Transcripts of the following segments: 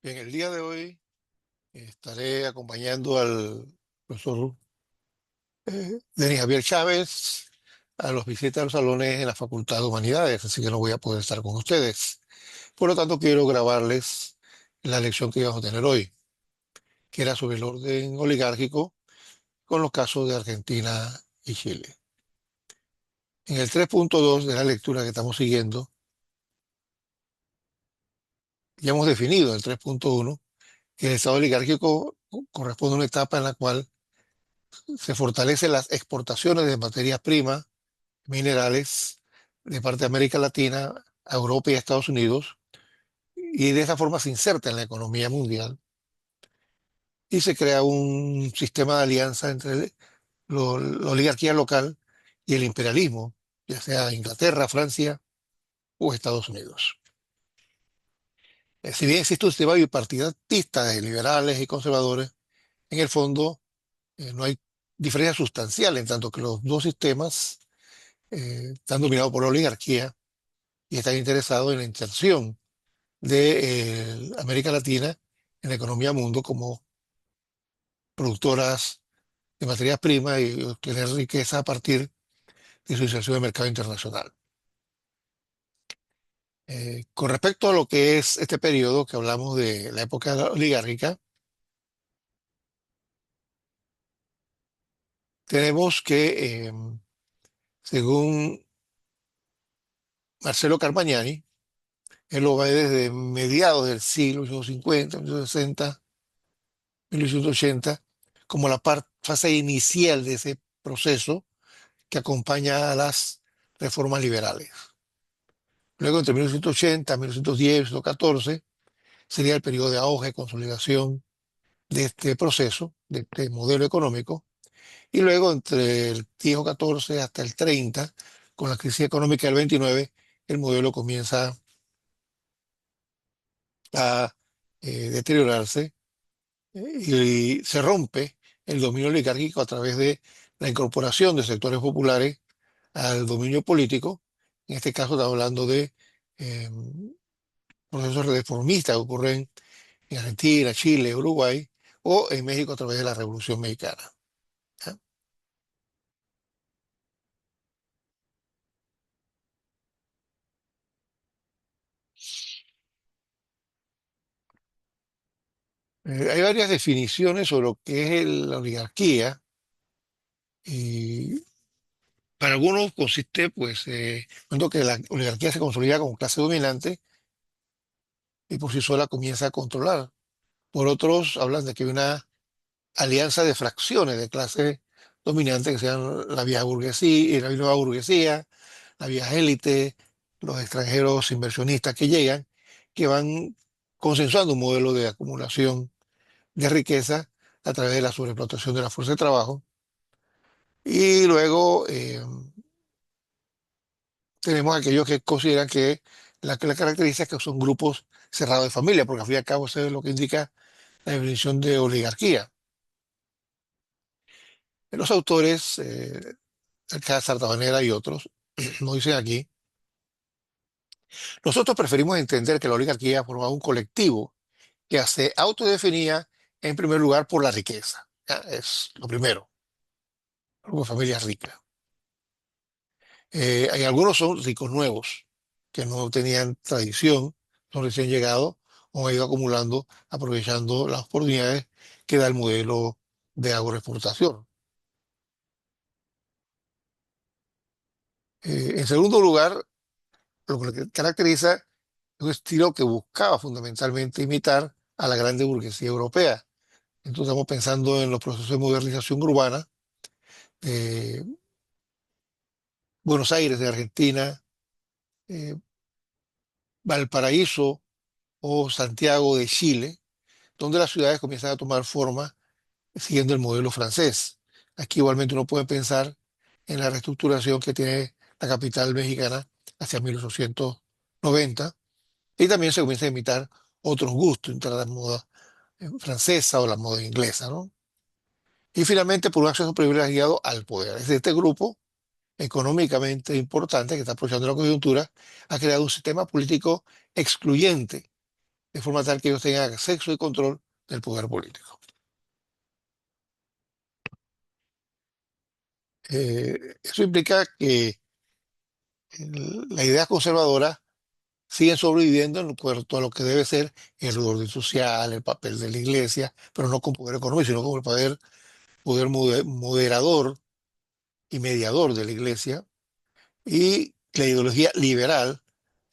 En el día de hoy estaré acompañando al profesor Denis Javier Chávez a los visitas a los salones en la Facultad de Humanidades, así que no voy a poder estar con ustedes. Por lo tanto, quiero grabarles la lección que íbamos a tener hoy, que era sobre el orden oligárquico con los casos de Argentina y Chile. En el 3.2 de la lectura que estamos siguiendo, ya hemos definido en el 3.1 que el Estado oligárquico corresponde a una etapa en la cual se fortalecen las exportaciones de materias primas, minerales, de parte de América Latina a Europa y a Estados Unidos, y de esa forma se inserta en la economía mundial y se crea un sistema de alianza entre la oligarquía local y el imperialismo, ya sea Inglaterra, Francia o Estados Unidos. Si bien existe un sistema bipartidista de liberales y conservadores, en el fondo no hay diferencia sustancial en tanto que los dos sistemas están dominados por la oligarquía y están interesados en la inserción de América Latina en la economía mundo como productoras de materias primas y obtener riqueza a partir de su inserción en el mercado internacional. Con respecto a lo que es este periodo que hablamos de la época oligárquica, tenemos que, según Marcelo Carmagnani, él lo ve desde mediados del siglo 1950, 1960, 1980, como la fase inicial de ese proceso que acompaña a las reformas liberales. Luego, entre 1980, 1910, 1914, sería el periodo de auge, consolidación de este proceso, de este modelo económico. Y luego, entre el 10 o 14 hasta el 30, con la crisis económica del 29, el modelo comienza a deteriorarse y se rompe el dominio oligárquico a través de la incorporación de sectores populares al dominio político. En este caso estamos hablando de eh, procesos reformistas que ocurren en Argentina, Chile, Uruguay o en México a través de la Revolución Mexicana. ¿Ya? Hay varias definiciones sobre lo que es la oligarquía y para algunos consiste, pues, cuando que la oligarquía se consolida como clase dominante y por sí sola comienza a controlar. Por otros hablan de que hay una alianza de fracciones de clase dominante que sean la vieja burguesía, la nueva burguesía, la vieja élite, los extranjeros inversionistas que llegan, que van consensuando un modelo de acumulación de riqueza a través de la sobreexplotación de la fuerza de trabajo. Y luego tenemos aquellos que consideran que la característica es que son grupos cerrados de familia, porque al fin y al cabo eso es lo que indica la definición de oligarquía. Los autores, acá Sartabanera y otros, nos dicen aquí, nosotros preferimos entender que la oligarquía formaba un colectivo que se autodefinía en primer lugar por la riqueza. ¿Ya? Es lo primero, grupo de familias ricas. Hay algunos son ricos nuevos, que no tenían tradición, son recién llegados o han ido acumulando, aprovechando las oportunidades que da el modelo de agroexportación. En segundo lugar, lo que caracteriza es un estilo que buscaba fundamentalmente imitar a la grande burguesía europea. Entonces estamos pensando en los procesos de modernización urbana de Buenos Aires, de Argentina, eh, Valparaíso o Santiago de Chile, donde las ciudades comienzan a tomar forma siguiendo el modelo francés. Aquí igualmente uno puede pensar en la reestructuración que tiene la capital mexicana hacia 1890 y también se comienza a imitar otros gustos entre la moda francesa o la moda inglesa, ¿no? Y finalmente por un acceso privilegiado al poder. Es decir, este grupo económicamente importante que está aprovechando la coyuntura ha creado un sistema político excluyente de forma tal que ellos tengan acceso y control del poder político. Eso implica que las ideas conservadoras siguen sobreviviendo en cuanto a lo que debe ser el orden social, el papel de la iglesia, pero no con poder económico, sino como el moderador y mediador de la iglesia, y la ideología liberal,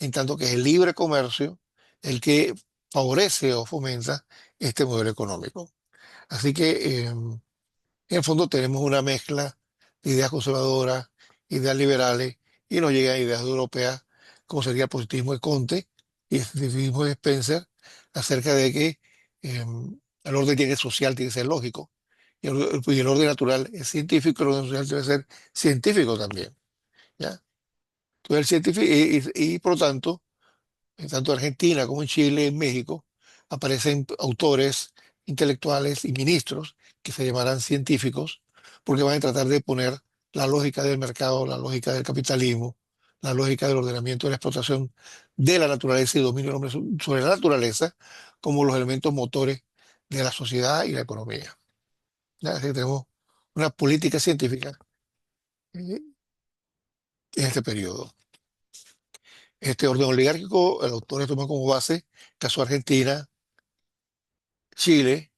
en tanto que es el libre comercio el que favorece o fomenta este modelo económico. Así que en el fondo tenemos una mezcla de ideas conservadoras, ideas liberales, y nos llegan ideas europeas, como sería el positivismo de Comte y el positivismo de Spencer, acerca de que eh, el orden tiene social, tiene que ser lógico, y el orden natural es científico, el orden social debe ser científico también, ¿ya? Entonces, el científico, y por lo tanto, tanto en Argentina como en Chile, en México, aparecen autores intelectuales y ministros que se llamarán científicos, porque van a tratar de poner la lógica del mercado, la lógica del capitalismo, la lógica del ordenamiento de la explotación de la naturaleza y dominio del hombre sobre la naturaleza como los elementos motores de la sociedad y la economía. ¿Ya? Así que tenemos una política científica en este periodo. Este orden oligárquico, los autores toman como base caso Argentina, Chile,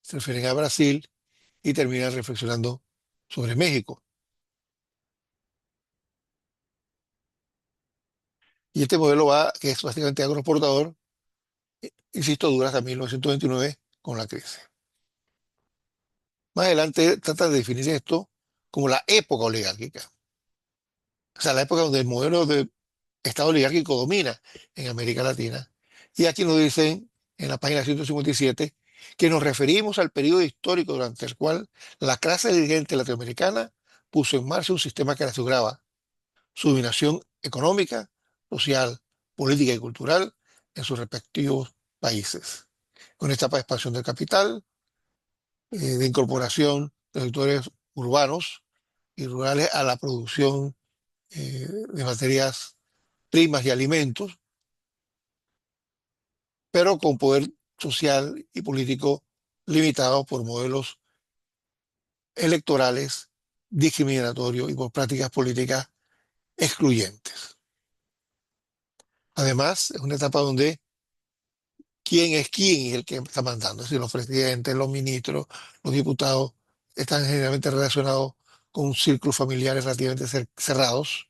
se refieren a Brasil y terminan reflexionando sobre México. Y este modelo va, que es básicamente agroexportador, insisto, dura hasta 1929 con la crisis. Más adelante trata de definir esto como la época oligárquica, o sea, la época donde el modelo de Estado oligárquico domina en América Latina. Y aquí nos dicen en la página 157 que nos referimos al periodo histórico durante el cual la clase dirigente latinoamericana puso en marcha un sistema que aseguraba su dominación económica, social, política y cultural en sus respectivos países. Con esta etapa de expansión del capital, de incorporación de sectores urbanos y rurales a la producción de materias primas y alimentos, pero con poder social y político limitado por modelos electorales discriminatorios y por prácticas políticas excluyentes. Además, es una etapa donde quién es el que está mandando, es decir, los presidentes, los ministros, los diputados están generalmente relacionados con círculos familiares relativamente cerrados,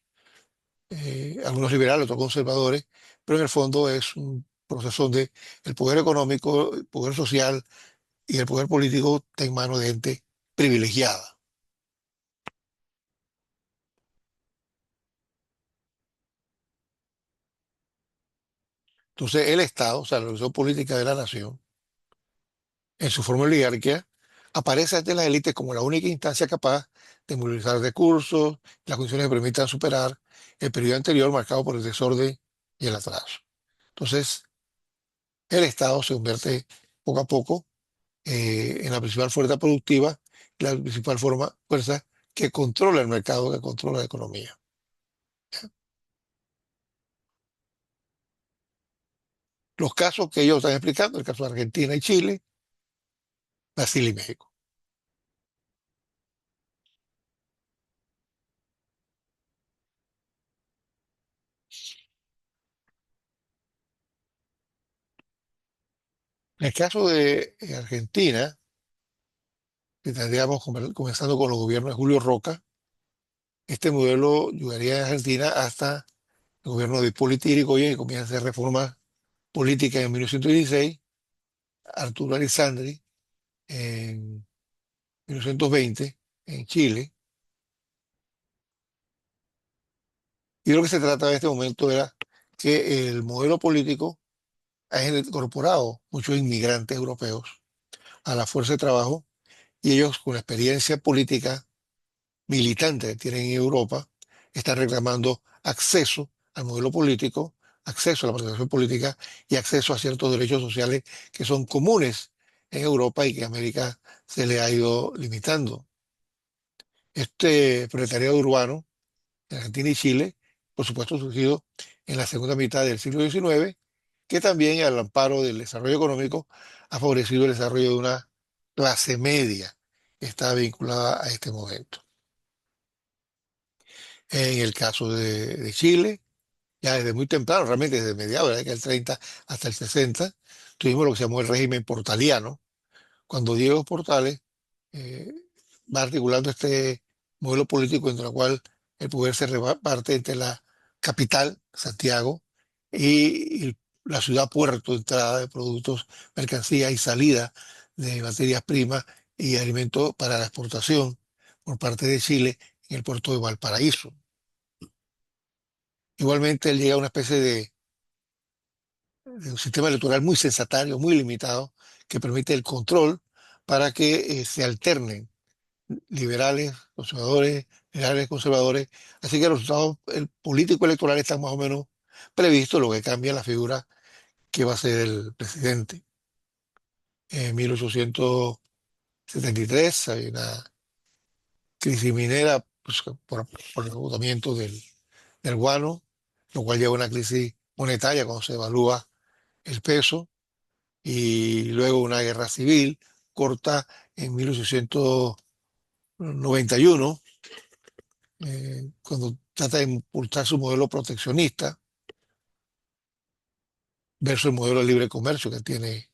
algunos liberales, otros conservadores, pero en el fondo es un proceso donde el poder económico, el poder social y el poder político está en manos de gente privilegiada. Entonces, el Estado, o sea, la organización política de la nación, en su forma de oligarquía, aparece ante las élites como la única instancia capaz de movilizar recursos, las condiciones que permitan superar el periodo anterior marcado por el desorden y el atraso. Entonces, el Estado se convierte poco a poco en la principal fuerza productiva, la principal fuerza que controla el mercado, que controla la economía. Los casos que ellos están explicando, el caso de Argentina y Chile, Brasil y México. En el caso de Argentina, que tendríamos comenzando con los gobiernos de Julio Roca, este modelo llegaría a Argentina hasta el gobierno de Hipólito Yrigoyen, que comienza a hacer reformas políticas en 1916, Arturo Alessandri en 1920 en Chile. Y lo que se trata en este momento era que el modelo político ha incorporado muchos inmigrantes europeos a la fuerza de trabajo y ellos con la experiencia política militante que tienen en Europa están reclamando acceso al modelo político, acceso a la participación política y acceso a ciertos derechos sociales que son comunes en Europa y que a América se le ha ido limitando. Este proletariado urbano en Argentina y Chile, por supuesto, surgido en la segunda mitad del siglo XIX, que también al amparo del desarrollo económico ha favorecido el desarrollo de una clase media que está vinculada a este momento. En el caso de Chile, ya desde muy temprano, realmente desde mediados de la década del 30 hasta el 60, tuvimos lo que se llamó el régimen portaliano, cuando Diego Portales eh, va articulando este modelo político entre el cual el poder se reparte entre la capital, Santiago, y la ciudad puerto, entrada de productos, mercancías y salida de materias primas y alimentos para la exportación por parte de Chile en el puerto de Valparaíso. Igualmente, él llega a una especie de un sistema electoral muy censatario, muy limitado, que permite el control para que se alternen liberales, conservadores, liberales, conservadores. Así que los resultados el político electoral están más o menos previstos, lo que cambia la figura que va a ser el presidente. En 1873 hay una crisis minera pues, por el agotamiento del guano, lo cual lleva a una crisis monetaria cuando se evalúa el peso, y luego una guerra civil corta en 1891, cuando trata de impulsar su modelo proteccionista versus el modelo de libre comercio que tiene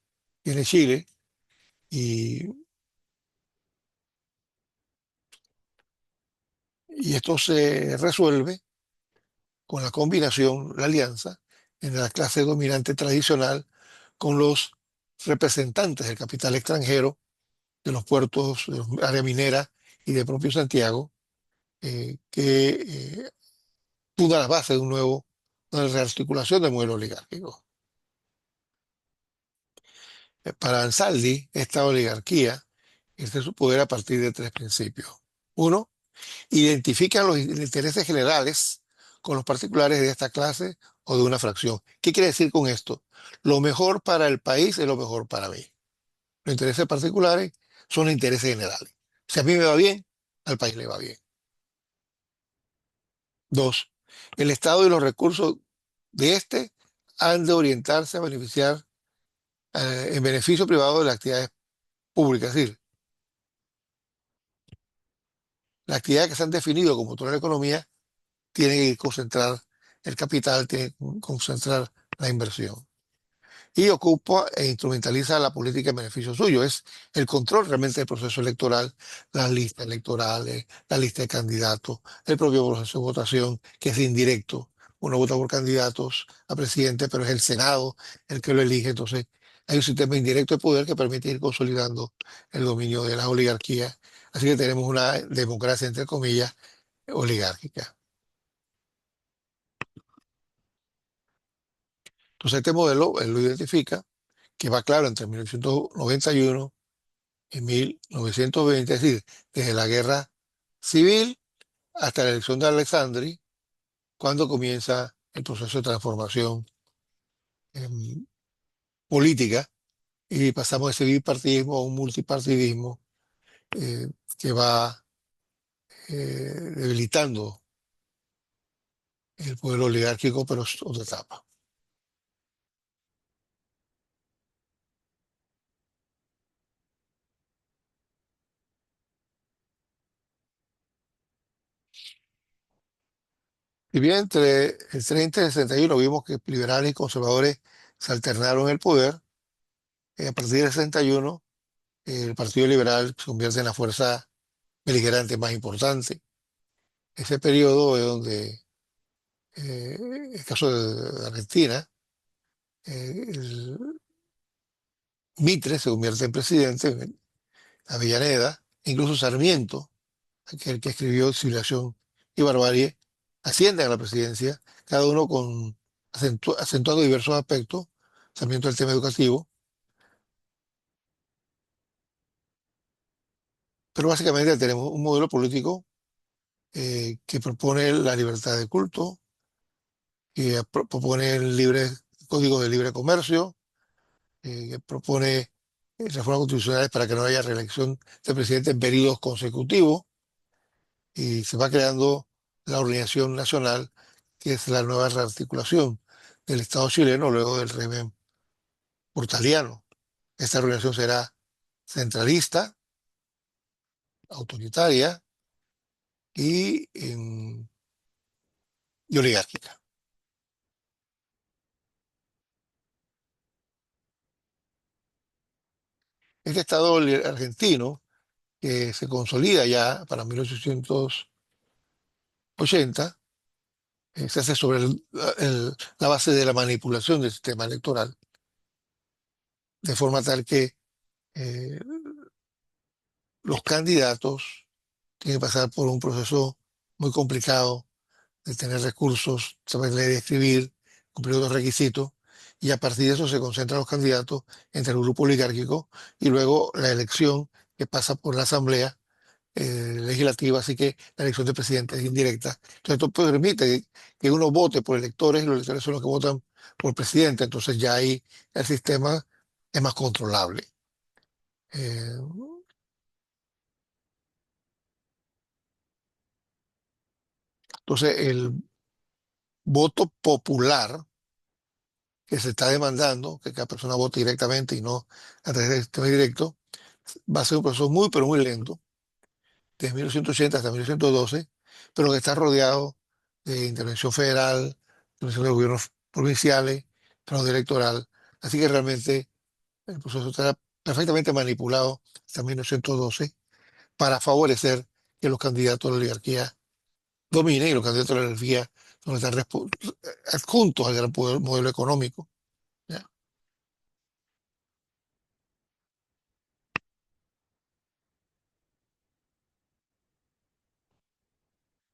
Chile. Y, y esto se resuelve con la combinación, la alianza, entre la clase dominante tradicional con los representantes del capital extranjero, de los puertos, de los áreas mineras y de propio Santiago, que funda las bases de una rearticulación del modelo oligárquico. Para Ansaldi, esta oligarquía ejerce su poder a partir de tres principios. Uno, identifican los intereses generales con los particulares de esta clase o de una fracción. ¿Qué quiere decir con esto? Lo mejor para el país es lo mejor para mí. Los intereses particulares son los intereses generales. Si a mí me va bien, al país le va bien. Dos, el Estado y los recursos de este han de orientarse a beneficiar en beneficio privado de las actividades públicas. Es decir, las actividades que se han definido como motor de la economía tienen que concentrar el capital, tienen que concentrar la inversión. Y ocupa e instrumentaliza la política en beneficio suyo. Es el control realmente del proceso electoral, las listas electorales, la lista de candidatos, el propio proceso de votación, que es indirecto. Uno vota por candidatos a presidente, pero es el Senado el que lo elige. Entonces, hay un sistema indirecto de poder que permite ir consolidando el dominio de las oligarquías. Así que tenemos una democracia, entre comillas, oligárquica. Entonces, este modelo, él lo identifica, que va claro entre 1991 en 1920, es decir, desde la guerra civil hasta la elección de Alexandri, cuando comienza el proceso de transformación política y pasamos de ese bipartidismo a un multipartidismo eh, que va debilitando el poder oligárquico, pero es otra etapa. Y bien, entre el 30 y el 61 vimos que liberales y conservadores se alternaron el poder. A partir del 61, el Partido Liberal se convierte en la fuerza beligerante más importante. Ese periodo es donde, el caso de Argentina, el Mitre se convierte en presidente, Avellaneda, incluso Sarmiento, aquel que escribió Civilización y Barbarie, ascienden a la presidencia, cada uno acentuando diversos aspectos. Sarmiento el tema educativo, pero básicamente tenemos un modelo político que propone la libertad de culto, que propone el libre código de libre comercio, que propone reformas constitucionales para que no haya reelección de presidente en periodos consecutivos, y se va creando la Organización Nacional, que es la nueva rearticulación del Estado chileno luego del régimen portaliano. Esta organización será centralista, autoritaria y oligárquica. Este Estado argentino, que se consolida ya para 1880, se hace sobre la base de la manipulación del sistema electoral, de forma tal que eh, los candidatos tienen que pasar por un proceso muy complicado de tener recursos, saber leer y escribir, cumplir otros requisitos, y a partir de eso se concentran los candidatos entre el grupo oligárquico y luego la elección que pasa por la asamblea legislativa, así que la elección de presidente es indirecta. Entonces esto permite que uno vote por electores y los electores son los que votan por presidente, entonces ya ahí el sistema es más controlable. Eh, entonces el voto popular que se está demandando, que cada persona vote directamente y no a través del sistema directo, va a ser un proceso muy, pero muy lento, desde 1980 hasta 1912, pero que está rodeado de intervención federal, intervención de gobiernos provinciales, fraude electoral. Así que realmente el proceso estará perfectamente manipulado hasta 1912 para favorecer que los candidatos de la oligarquía dominen y los candidatos de la oligarquía son están adjuntos al gran modelo económico. ¿Ya?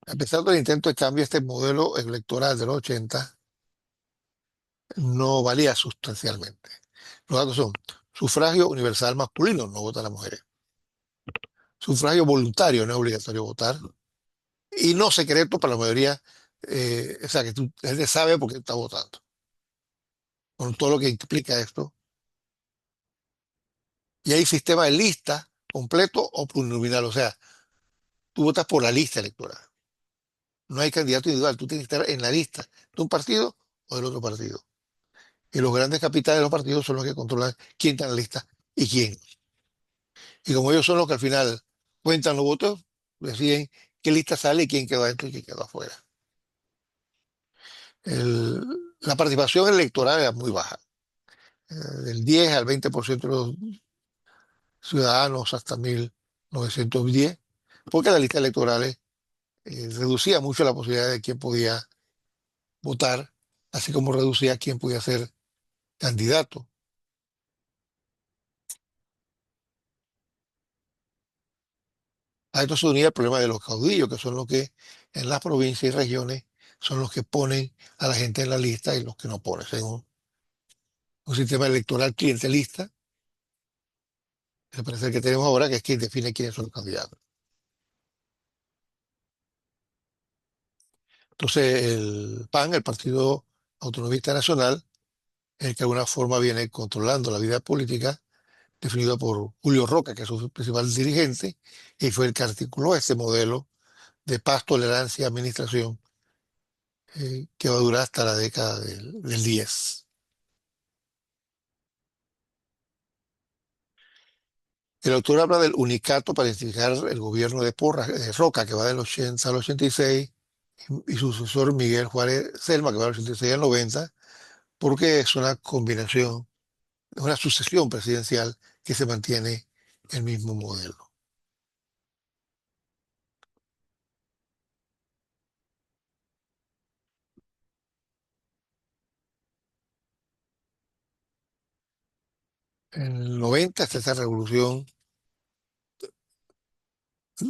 A pesar del intento de cambio, este modelo electoral de los 80 no valía sustancialmente. Los datos son sufragio universal masculino, no votan las mujeres. Sufragio voluntario, no es obligatorio votar. Y no secreto para la mayoría, o sea, que la gente sabe por qué está votando, con todo lo que implica esto. Y hay sistema de lista completo o plurinominal, o sea, tú votas por la lista electoral. No hay candidato individual, tú tienes que estar en la lista de un partido o del otro partido. Y los grandes capitales de los partidos son los que controlan quién está en la lista y quién. Y como ellos son los que al final cuentan los votos, deciden qué lista sale y quién quedó adentro y quién quedó afuera. La participación electoral era muy baja, del 10 al 20% de los ciudadanos hasta 1910, porque las listas electorales reducía mucho la posibilidad de quién podía votar, así como reducía quién podía ser candidato. A esto se unía el problema de los caudillos, que son los que en las provincias y regiones son los que ponen a la gente en la lista y los que no ponen, según un sistema electoral clientelista, que parece el que tenemos ahora, que es quien define quiénes son los candidatos. Entonces, el PAN, el Partido Autonomista Nacional, es el que de alguna forma viene controlando la vida política, definido por Julio Roca, que es su principal dirigente, y fue el que articuló este modelo de paz, tolerancia y administración, que va a durar hasta la década del 10. El autor habla del unicato para identificar el gobierno de Porras, de Roca, que va del 80 al 86, y su sucesor Miguel Juárez Selma, que va del 86 al 90, porque es una combinación, es una sucesión presidencial que se mantiene el mismo modelo. En el 90 está esta revolución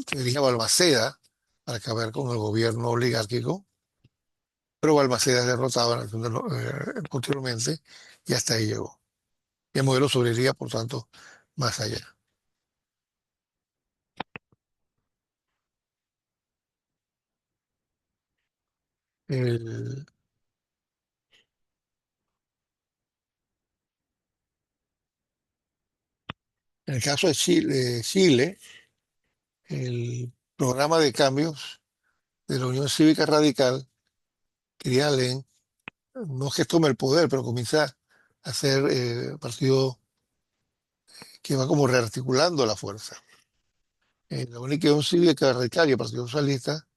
que dirige Balmaceda para acabar con el gobierno oligárquico, pero Balmaceda es derrotado en la elección posteriormente y hasta ahí llegó. Y el modelo sobreviviría, por tanto, más allá. El- en el caso de Chile, el programa de cambios de la Unión Cívica Radical, quería Allen, no es que tome el poder, pero comienza a ser partido que va como rearticulando la fuerza. La Unión Cívica Radical y el Partido Socialista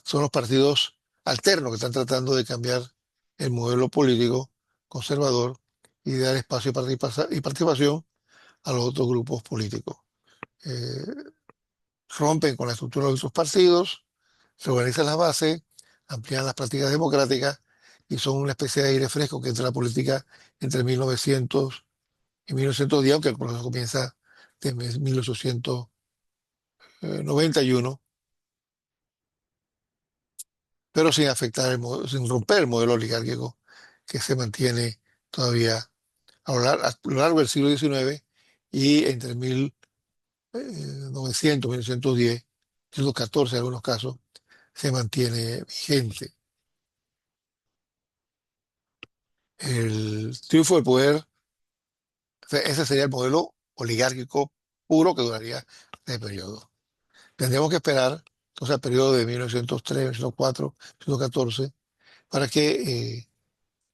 son los partidos alternos que están tratando de cambiar el modelo político conservador y dar espacio y participación a los otros grupos políticos. Eh, Rompen con la estructura de sus partidos, se organizan las bases, amplían las prácticas democráticas y son una especie de aire fresco que entra en la política entre 1900 y 1910, aunque el proceso comienza de 1891, pero sin afectar sin romper el modelo oligárquico que se mantiene todavía a lo largo del siglo XIX y entre 1900, 1910, 1914 en algunos casos, se mantiene vigente. El triunfo del poder, o sea, ese sería el modelo oligárquico puro que duraría ese periodo. Tendríamos que esperar, o sea, el periodo de 1903, 1904, 1914, para que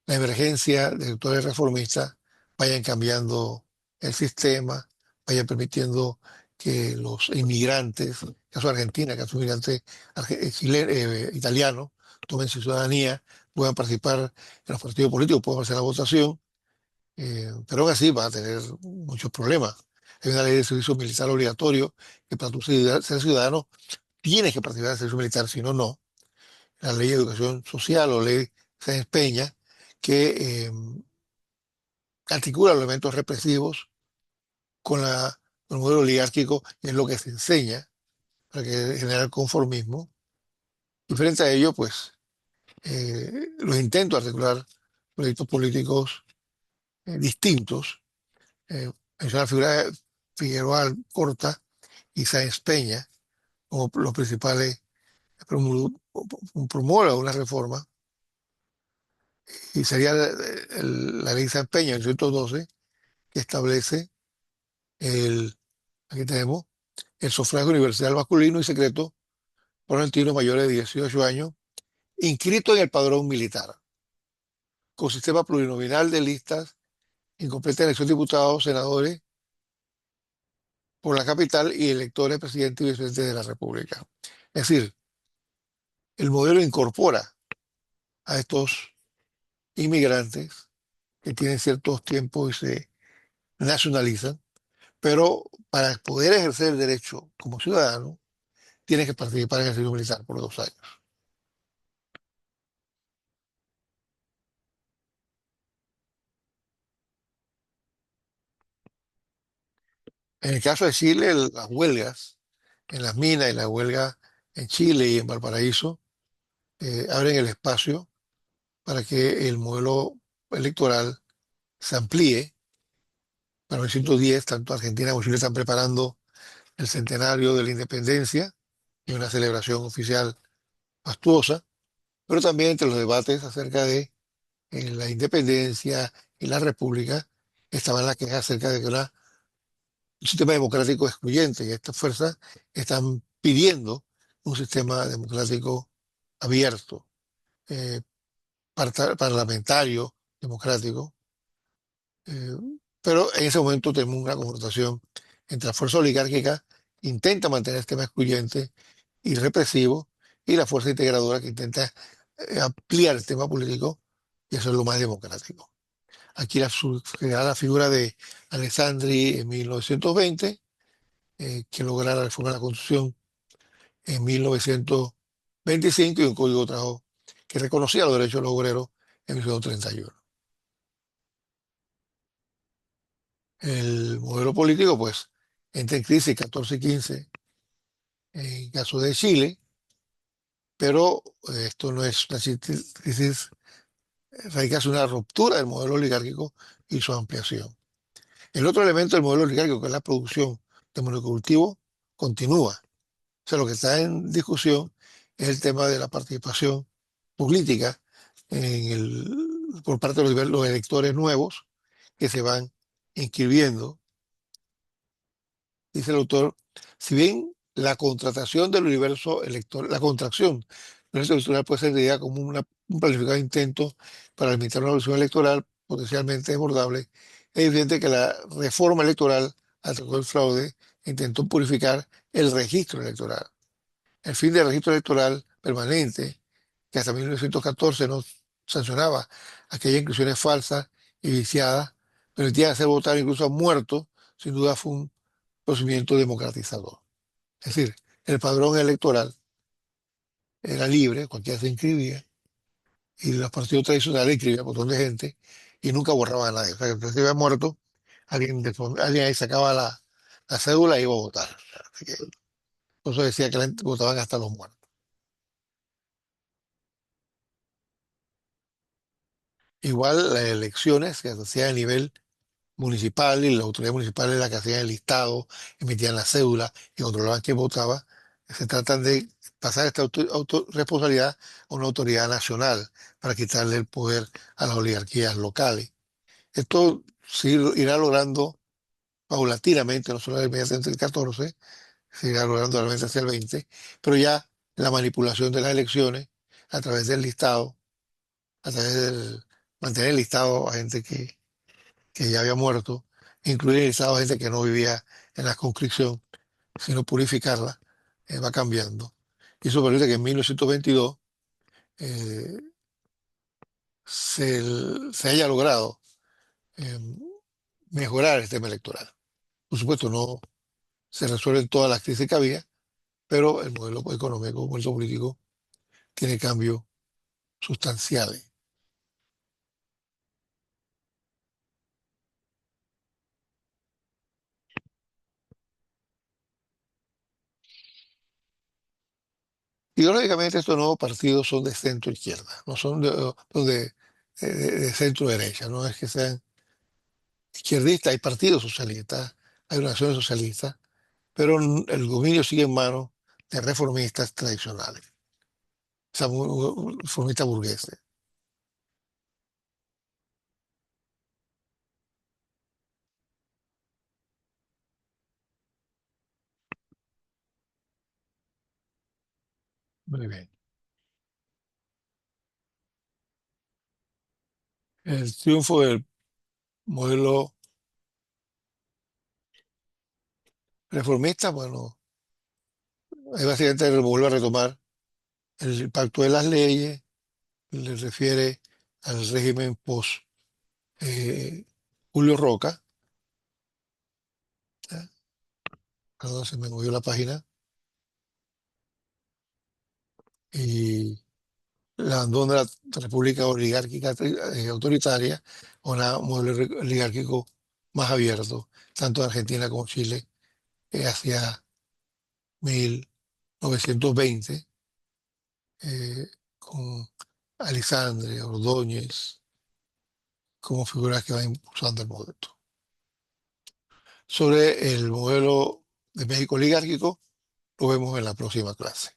la emergencia de sectores reformistas vayan cambiando el sistema, vayan permitiendo que los inmigrantes, caso de Argentina, caso de inmigrantes italianos, tomen su ciudadanía, puedan participar en los partidos políticos, puedan hacer la votación, pero aún así va a tener muchos problemas. Hay una ley de servicio militar obligatorio que para tú ser ciudadano tienes que participar del servicio militar, si no, no. La ley de educación social o ley Sáenz Peña, que articula los elementos represivos con el modelo oligárquico y es lo que se enseña para que generar conformismo. Y frente a ello, pues, los intentos de articular proyectos políticos distintos, menciona la figura de Figueroa Corta y Sáenz Peña como los principales promueven una reforma y sería la ley Sáenz Peña, el 112, que establece aquí tenemos, el sufragio universal masculino y secreto por argentinos mayores de 18 años, inscritos en el padrón militar, con sistema plurinominal de listas, incompleta elección de diputados, senadores por la capital y electores presidente y vicepresidente de la República. Es decir, el modelo incorpora a estos inmigrantes que tienen ciertos tiempos y se nacionalizan, pero para poder ejercer el derecho como ciudadano, tienes que participar en el servicio militar por 2 años. En el caso de Chile, las huelgas en las minas y la huelga en Chile y en Valparaíso abren el espacio para que el modelo electoral se amplíe. Para 1910, tanto Argentina como Chile están preparando el centenario de la independencia y una celebración oficial fastuosa, pero también entre los debates acerca de la independencia y la república estaban las quejas acerca de que era un sistema democrático excluyente y estas fuerzas están pidiendo un sistema democrático abierto, eh, parlamentario, democrático. eh, pero en ese momento tenemos una confrontación entre la fuerza oligárquica que intenta mantener el sistema excluyente y represivo y la fuerza integradora que intenta ampliar el sistema político y eso es lo más democrático. Aquí queda la figura de Alessandri en 1920, que logra la reforma de la Constitución en 1925 y un código de trabajo que reconocía los derechos de los obreros en 1931. El modelo político, pues, entra en crisis 14 y 15 en caso de Chile, pero esto no es una crisis, radica en una ruptura del modelo oligárquico y su ampliación. El otro elemento del modelo oligárquico, que es la producción de monocultivo, continúa. O sea, lo que está en discusión es el tema de la participación política por parte de los electores nuevos que se van inscribiendo. Dice el autor, si bien la contratación del universo electoral, la contracción del universo electoral puede ser entendida como una un planificado intento para limitar una evolución electoral potencialmente desbordable. Es evidente que la reforma electoral atacó el fraude e intentó purificar el registro electoral. El fin del registro electoral permanente, que hasta 1914 no sancionaba aquellas inscripciones falsas y viciadas, permitía hacer votar incluso a muertos, sin duda fue un procedimiento democratizador. Es decir, el padrón electoral era libre, cualquiera se inscribía, y los partidos tradicionales inscribían un montón de gente y nunca borraban a nadie. O sea, que si se había muerto, alguien ahí sacaba la cédula y iba a votar. Así que, por eso decía que la gente votaban hasta los muertos. Igual las elecciones que se hacían a nivel municipal y las autoridades municipales las que hacían el listado, emitían la cédula y controlaban quién votaba, se tratan de pasar esta responsabilidad a una autoridad nacional para quitarle el poder a las oligarquías locales. Esto se irá logrando paulatinamente, no solo inmediatamente el 14, se irá logrando realmente hacia el 20, pero ya la manipulación de las elecciones a través del listado, a través del mantener el listado a gente que ya había muerto, incluir el listado a gente que no vivía en la conscripción, sino purificarla, va cambiando. Y eso permite que en 1922 eh, se haya logrado eh, mejorar el tema electoral. Por supuesto, no se resuelven todas las crisis que había, pero el modelo económico, el modelo político tiene cambios sustanciales. Ideológicamente estos nuevos partidos son de centro izquierda, no son de centro derecha, no es que sean izquierdistas, hay partidos socialistas, hay naciones socialistas, pero el dominio sigue en manos de reformistas tradicionales, o sea, reformistas burgueses. Muy bien. El triunfo del modelo reformista, bueno, ahí básicamente vuelve a retomar el impacto de las leyes, le refiere al régimen post eh, Julio Roca, ¿eh? Perdón, se me movió la página, y el abandono de la república oligárquica autoritaria a un modelo oligárquico más abierto, tanto en Argentina como Chile, hacia 1920, eh, con Alexandre, Ordóñez, como figuras que van impulsando el modelo. Sobre el modelo de México oligárquico, lo vemos en la próxima clase.